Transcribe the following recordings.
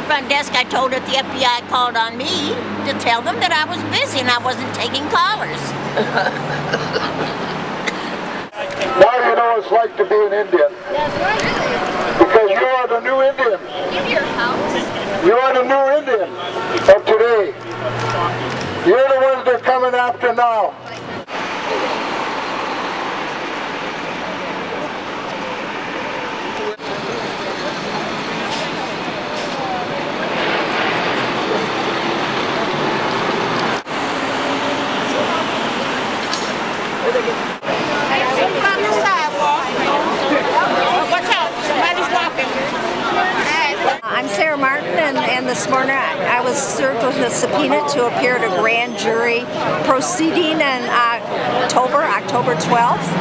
front desk, I told her the FBI called on me to tell them that I was busy and I wasn't taking callers. Now you know what it's like to be an Indian. That's right. Because you are the new Indian. In your house. You are the new Indian of today. You're the ones they're coming after now. On the sidewalk. Watch out, somebody's walking. I'm Sarah Martin, and this morning I was served with a subpoena to appear at a grand jury proceeding in October 12th,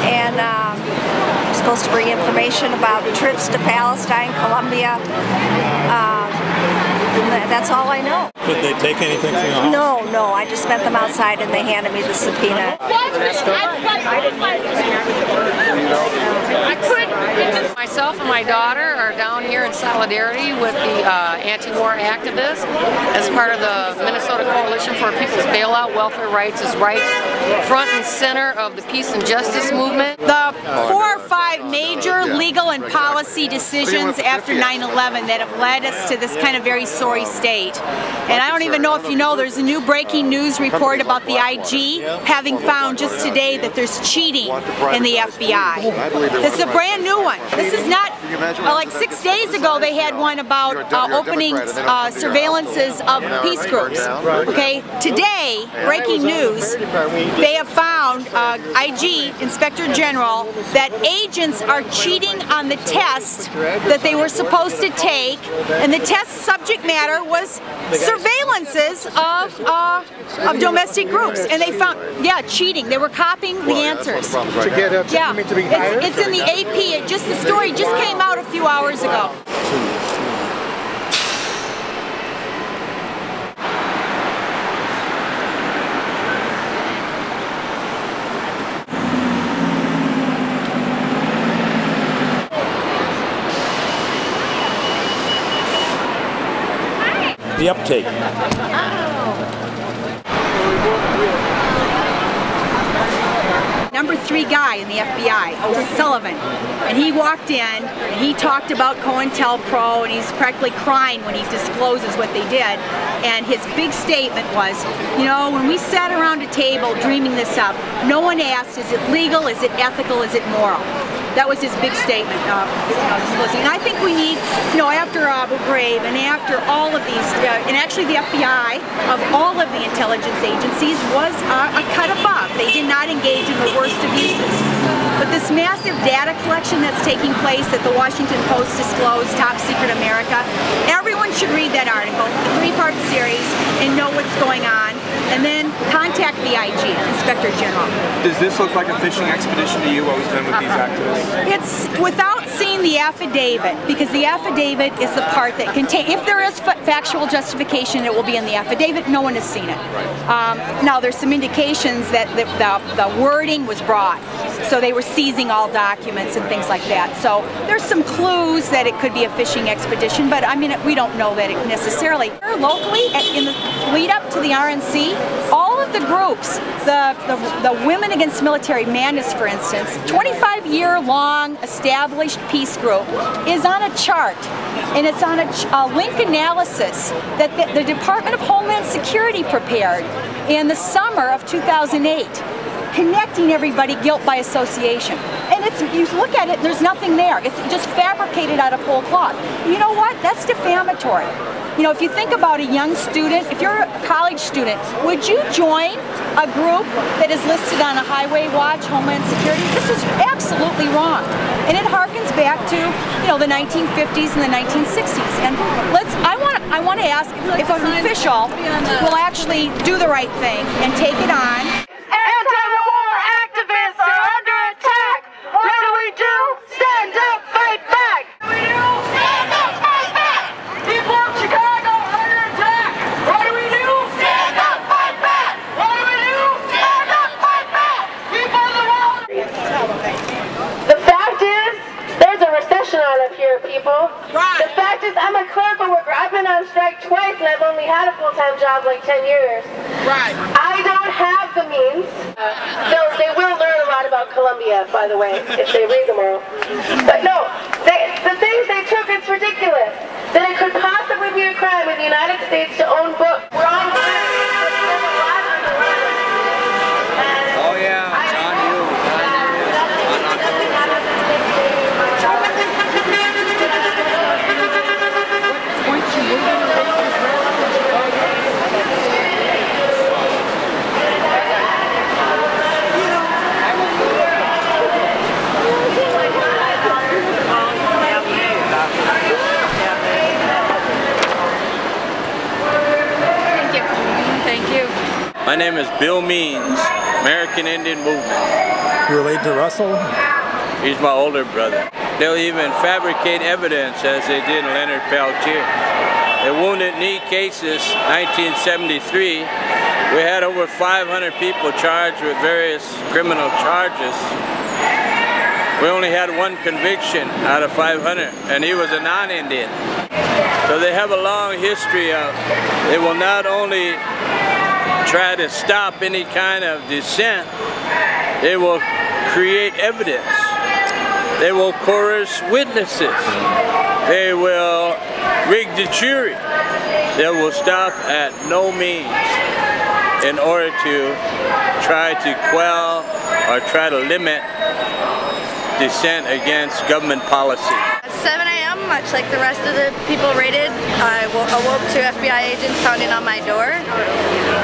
and I'm supposed to bring information about trips to Palestine, Colombia. That's all I know. Did they take anything from your house? No, I just met them outside and they handed me the subpoena. Myself and my daughter are down here in solidarity with the anti-war activists as part of the Minnesota Coalition for People's Bailout. Welfare rights is right front and center of the peace and justice movement. The 4 or 5 major legal and policy decisions after 9/11 that have led us to this kind of very sorry state. And I don't even know if you know, there's a new breaking news report about the IG having found just today that there's cheating in the FBI. This is a brand new one. This is not, like 6 days ago they had one about opening surveillances of peace groups. Okay, today, breaking news, they have found, IG, Inspector General, that agents are cheating on the test that they were supposed to take, and the test subject matter was surveillances of domestic groups, and they found, cheating. They were copying the answers. It's in the AP. The story just came out a few hours ago. The uptake. Number 3 guy in the FBI, Sullivan, and he walked in and he talked about COINTELPRO, and he's practically crying when he discloses what they did. And his big statement was, you know, when we sat around a table dreaming this up, no one asked, is it legal, is it ethical, is it moral? That was his big statement, disclosing. And I think we need, after Abu Ghraib and after all of these, and actually the FBI, of all of the intelligence agencies, was a cut above. They did not engage in the worst abuses. But this massive data collection that's taking place that the Washington Post disclosed, Top Secret America, everyone should read that article, the 3-part series, and know what's going on, and then contact the IG, Inspector General. Does this look like a fishing expedition to you, what was done with these activists? It's without seeing the affidavit, because the affidavit is the part that contains, if there is factual justification, it will be in the affidavit. No one has seen it. Now there's some indications that the wording was broad, so they were seizing all documents and things like that. So there's some clues that it could be a fishing expedition, but I mean, we don't know that it necessarily. Locally, in the lead up to the RNC, all of the groups, the Women Against Military Madness, for instance, 25-year-long established peace group, is on a chart, and it's on a link analysis that the Department of Homeland Security prepared in the summer of 2008, connecting everybody guilt by association. And you look at it, there's nothing there. It's just fabricated out of whole cloth. You know what? That's defamatory. If you think about a young student, if you're a college student, would you join a group that is listed on a highway watch, Homeland Security? This is absolutely wrong. And it harkens back to, the 1950s and the 1960s. And I want to ask if an official will actually do the right thing and take it on. Anti-war activists are under attack. What do we do? Stand up, fight back. What do we do? Stand up, fight back. People of Chicago are under attack. What do we do? Stand up, fight back. What do we do? Stand up, fight back. People of the world. The fact is, there's a recession fun of here, people. Right. The fact is, I'm a clerical worker. I've been on strike twice, and I've only had a full-time job like 10 years. Right. I don't have the means. Though they will learn a lot about Columbia, by the way, if they read them all. But no, the things they took, it's ridiculous. That it could possibly be a crime in the United States to own books. We're on the line. Oh yeah, John Hughes. My name is Bill Means, American Indian Movement. You related to Russell? He's my older brother. They'll even fabricate evidence as they did Leonard Peltier. The Wounded Knee cases, 1973, we had over 500 people charged with various criminal charges. We only had one conviction out of 500, and he was a non-Indian. So they have a long history of, they will not only try to stop any kind of dissent, they will create evidence. They will coerce witnesses. They will rig the jury. They will stop at no means in order to try to quell or try to limit dissent against government policy. 7 a.m., much like the rest of the people raided, I awoke to FBI agents pounding on my door.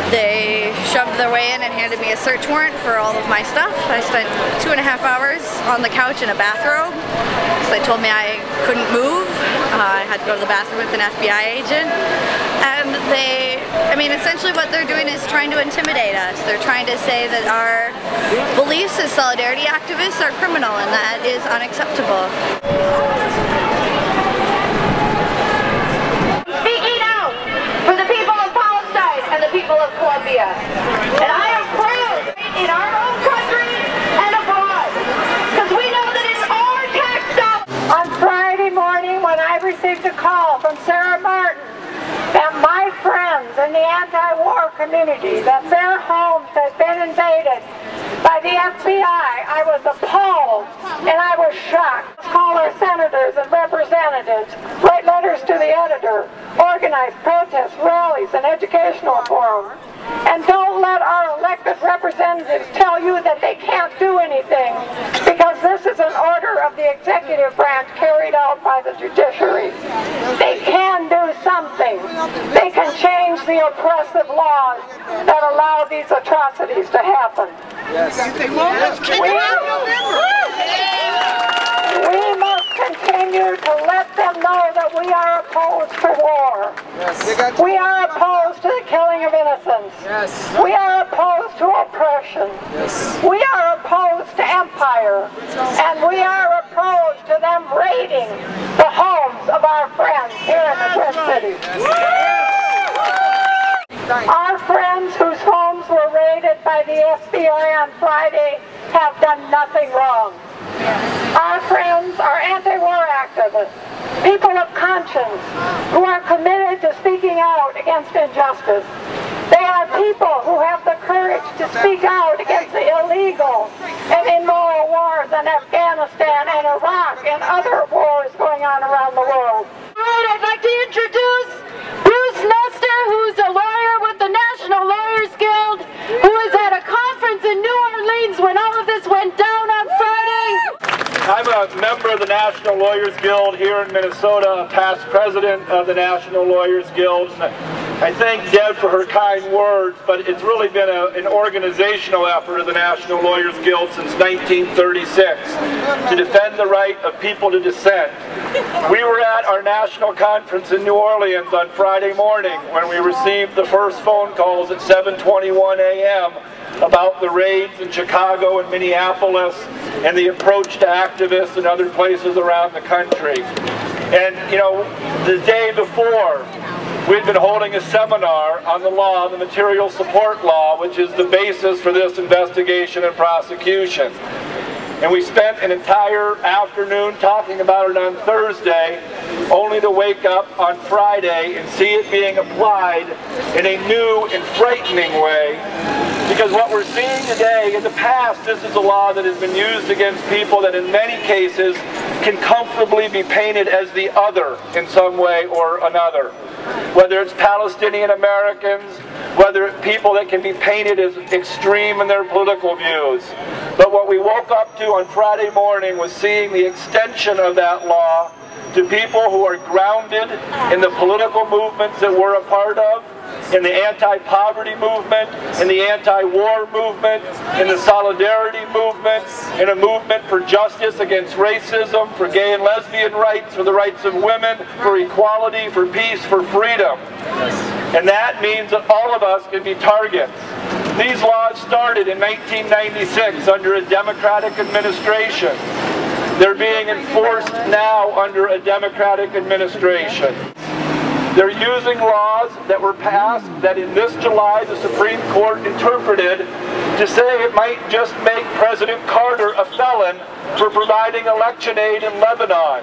They shoved their way in and handed me a search warrant for all of my stuff. I spent 2.5 hours on the couch in a bathrobe because they told me I couldn't move. I had to go to the bathroom with an FBI agent. And essentially what they're doing is trying to intimidate us. They're trying to say that our beliefs as solidarity activists are criminal, and that is unacceptable. Speaking out for the people of Palestine and the people of Columbia. And I am proud in our own country and abroad, because we know that it's our tax dollars. On Friday morning, when I received a call from Sarah Martin that my friends in the anti-war community, that their homes had been invaded by the FBI, I was appalled and I was shocked. Call our senators and representatives, write letters to the editor, organize protests, rallies, and educational forums. And don't let our elected representatives tell you that they can't do anything, because this is an order of the executive branch carried out by the judiciary. They can do something. They can change the oppressive laws that allow these atrocities to happen. Yes. We must continue to let them know that we are opposed to war. Yes. We are opposed to the killing of innocents. Yes. We are opposed to oppression. Yes. We are opposed to empire. And we are opposed to them raiding the homes of our friends here in the Twin Cities. Our friends whose homes were raided by the FBI on Friday have done nothing wrong. Our friends are anti-war activists, people of conscience who are committed to speaking out against injustice. They are people who have the courage to speak out against the illegal and immoral wars in Afghanistan and Iraq and other wars going on around the world. All right, I'd like to introduce Bruce Nestor, who's a lawyer with the National Lawyers Guild, who was at a conference in New Orleans when all of this went down on Friday. I'm a member of the National Lawyers Guild here in Minnesota, past president of the National Lawyers Guild. I thank Deb for her kind words, but it's really been an organizational effort of the National Lawyers Guild since 1936 to defend the right of people to dissent. We were at our national conference in New Orleans on Friday morning when we received the first phone calls at 7:21 a.m. about the raids in Chicago and Minneapolis and the approach to activists in other places around the country. And you know, the day before, we'd been holding a seminar on the law, the material support law, which is the basis for this investigation and prosecution. And we spent an entire afternoon talking about it on Thursday, only to wake up on Friday and see it being applied in a new and frightening way. Because what we're seeing today, in the past, this is a law that has been used against people that in many cases can comfortably be painted as the other in some way or another. Whether it's Palestinian Americans, whether it's people that can be painted as extreme in their political views. But what we woke up to on Friday morning was seeing the extension of that law to people who are grounded in the political movements that we're a part of, in the anti-poverty movement, in the anti-war movement, in the solidarity movement, in a movement for justice against racism, for gay and lesbian rights, for the rights of women, for equality, for peace, for freedom. And that means that all of us can be targets. These laws started in 1996 under a Democratic administration. They're being enforced now under a Democratic administration. They're using laws that were passed that in this July the Supreme Court interpreted to say it might just make President Carter a felon for providing election aid in Lebanon.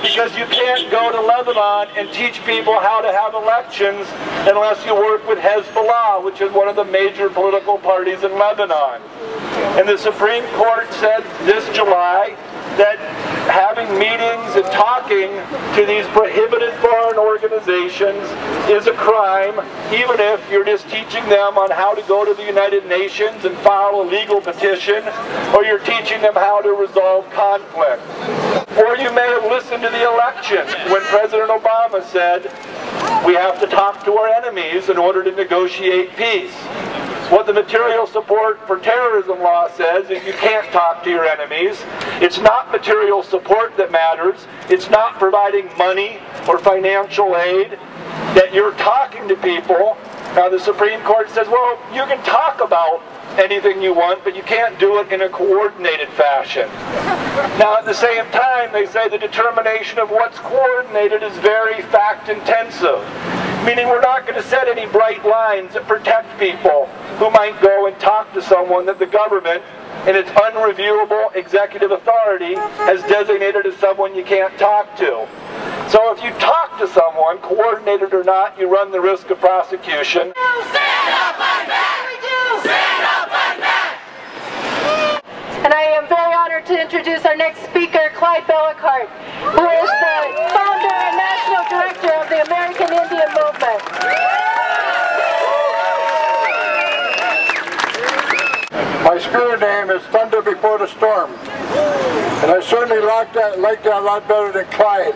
Because you can't go to Lebanon and teach people how to have elections unless you work with Hezbollah, which is one of the major political parties in Lebanon. And the Supreme Court said this July that having meetings and talking to these prohibited foreign organizations is a crime, even if you're just teaching them on how to go to the United Nations and file a legal petition, or you're teaching them how to resolve conflict. Or you may have listened to the election when President Obama said, we have to talk to our enemies in order to negotiate peace. What the material support for terrorism law says is you can't talk to your enemies. It's not material support that matters. It's not providing money or financial aid. That you're talking to people. Now the Supreme Court says, well, you can talk about anything you want, but you can't do it in a coordinated fashion. Now at the same time, they say the determination of what's coordinated is very fact-intensive. Meaning we're not going to set any bright lines that protect people who might go and talk to someone that the government, in its unreviewable executive authority, has designated as someone you can't talk to. So if you talk to someone, coordinated or not, you run the risk of prosecution. Stand up, fight back! Stand up, fight back! And I am very honored to introduce our next speaker, Clyde Bellicart, who is the founder and national director of the American Indian Movement. My spirit name is Thunder Before the Storm, and I certainly like that a lot better than Clyde.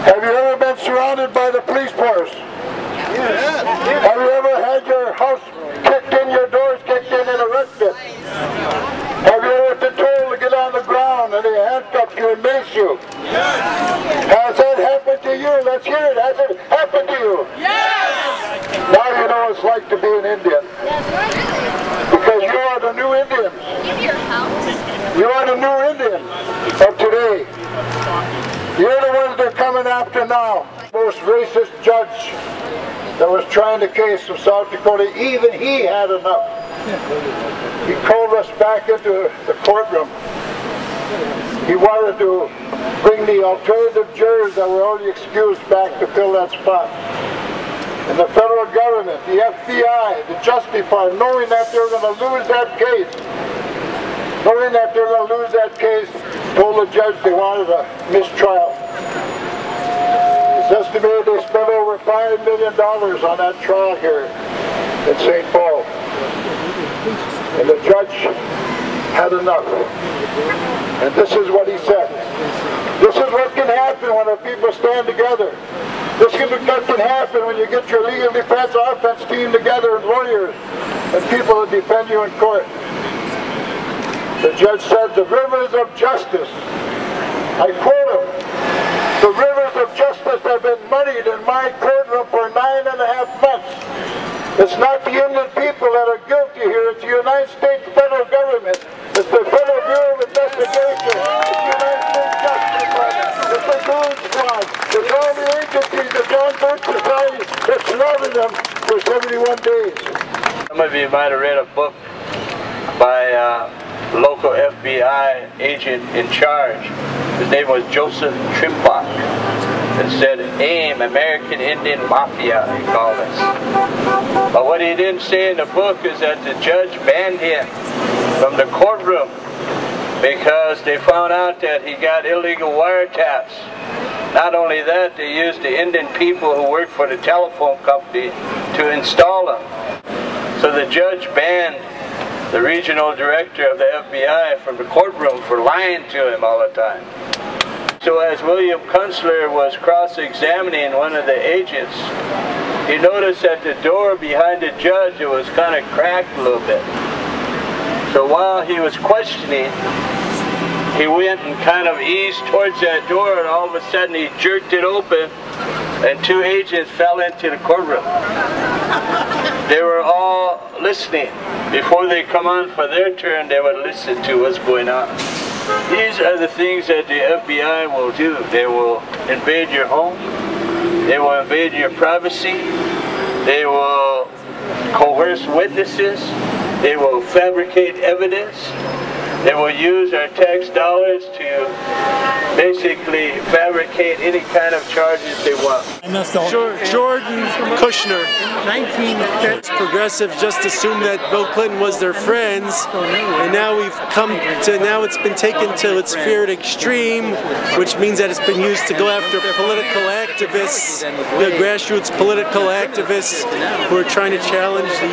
Have you ever been surrounded by the police force? Yes. Have you ever had your house kicked in, your doors kicked in and arrested? Have you ever been told to get on the ground and they handcuff you and mace you? Yes. Has that happened to you? Let's hear it. Has it happened to you? Yes. Now you know what it's like to be an Indian. Because you are the new Indians. You are the new Indians of today. You're the ones they're coming after now. Most racist judge that was trying the case of South Dakota, even he had enough. He called us back into the courtroom. He wanted to bring the alternative jurors that were already excused back to fill that spot. And the federal government, the FBI, the Justice Department, knowing that they were going to lose that case, told the judge they wanted a mistrial. It's estimated they spent over $5 million on that trial here in St. Paul. And the judge had enough. And this is what he said. This is what can happen when our people stand together. This is what can happen when you get your legal defense offense team together and lawyers and people to defend you in court. The judge said, the rivers of justice, I quote him, the rivers of justice have been muddied in my courtroom for 9.5 months. It's not the Indian people that are guilty here, it's the United States federal government. It's the Federal Bureau of Investigation. It's the United States Justice Department. It's the Goons Squad. It's all the agencies, the John Birch Society that surrounded them for 71 days. Some of you might have read a book by a local FBI agent in charge. His name was Joseph Trimbock. It said, AIM, American Indian Mafia, he called us. But what he didn't say in the book is that the judge banned him from the courtroom because they found out that he got illegal wiretaps. Not only that, they used the Indian people who worked for the telephone company to install them. So the judge banned the regional director of the FBI from the courtroom for lying to him all the time. So as William Kunstler was cross-examining one of the agents, he noticed that the door behind the judge, it was kind of cracked a little bit. So while he was questioning, he went and kind of eased towards that door, and all of a sudden he jerked it open, and two agents fell into the courtroom. They were all listening. Before they come on for their turn, they would listen to what's going on. These are the things that the FBI will do. They will invade your home. They will invade your privacy. They will coerce witnesses. They will fabricate evidence. They will use our tax dollars to basically fabricate any kind of charges they want. Jordan Kushner. Progressives just assumed that Bill Clinton was their friends, and now it's been taken to its feared extreme, which means that it's been used to go after political activists, grassroots political activists who are trying to challenge the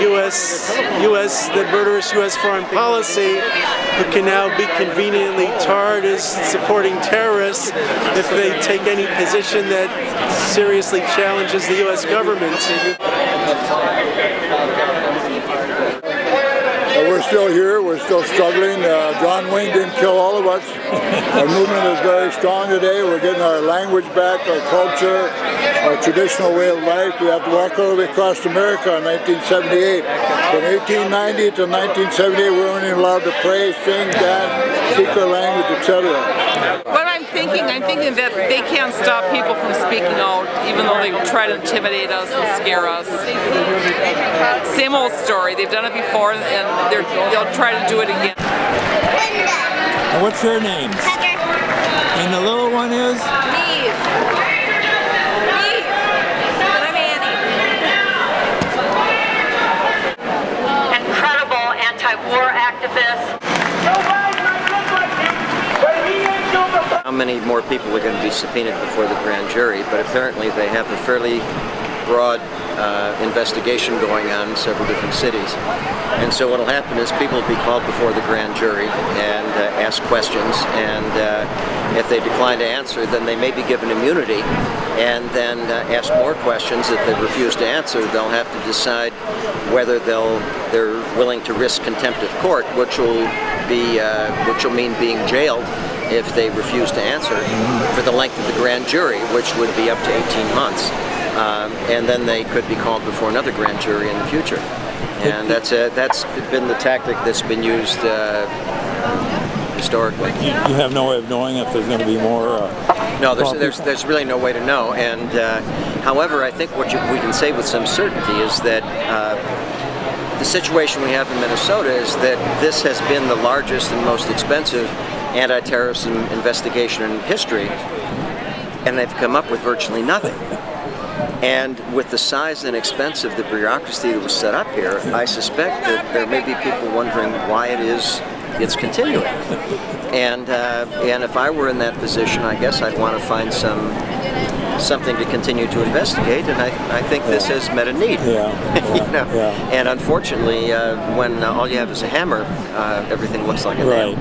the murderous U.S. foreign policy, who can now be conveniently tarred as supporting terrorists if they take any position that seriously challenges the U.S. government. We're still here, we're still struggling. John Wayne didn't kill all of us. Our movement is very strong today. We're getting our language back, our culture, our traditional way of life. We have to walk all the way across America in 1978. From 1890 to 1978, we weren't even allowed to pray, sing, dance, speak our language, etc. What I'm thinking that they can't stop people from speaking out, even though they try to intimidate us and scare us. Same old story. They've done it before, and they'll try to do it again. And what's her name? Heather. And the little one is? Eve. Eve. And I'm Annie. Incredible anti-war activists. How many more people are going to be subpoenaed before the grand jury, but apparently they have a fairly broad investigation going on in several different cities. And so what will happen is people will be called before the grand jury and ask questions, and if they decline to answer, then they may be given immunity, and then ask more questions. If they refuse to answer, they'll have to decide whether they're willing to risk contempt of court, which will mean being jailed if they refuse to answer for the length of the grand jury, which would be up to 18 months. And then they could be called before another grand jury in the future. And that's been the tactic that's been used historically. You have no way of knowing if there's going to be more? No, there's really no way to know. And however, I think what we can say with some certainty is that the situation we have in Minnesota is that this has been the largest and most expensive anti-terrorism investigation in history, and they've come up with virtually nothing. And with the size and expense of the bureaucracy that was set up here, I suspect that there may be people wondering why it's continuing. And if I were in that position, I guess I'd want to find something to continue to investigate, and I think this has met a need. And unfortunately, when all you have is a hammer, everything looks like a nail.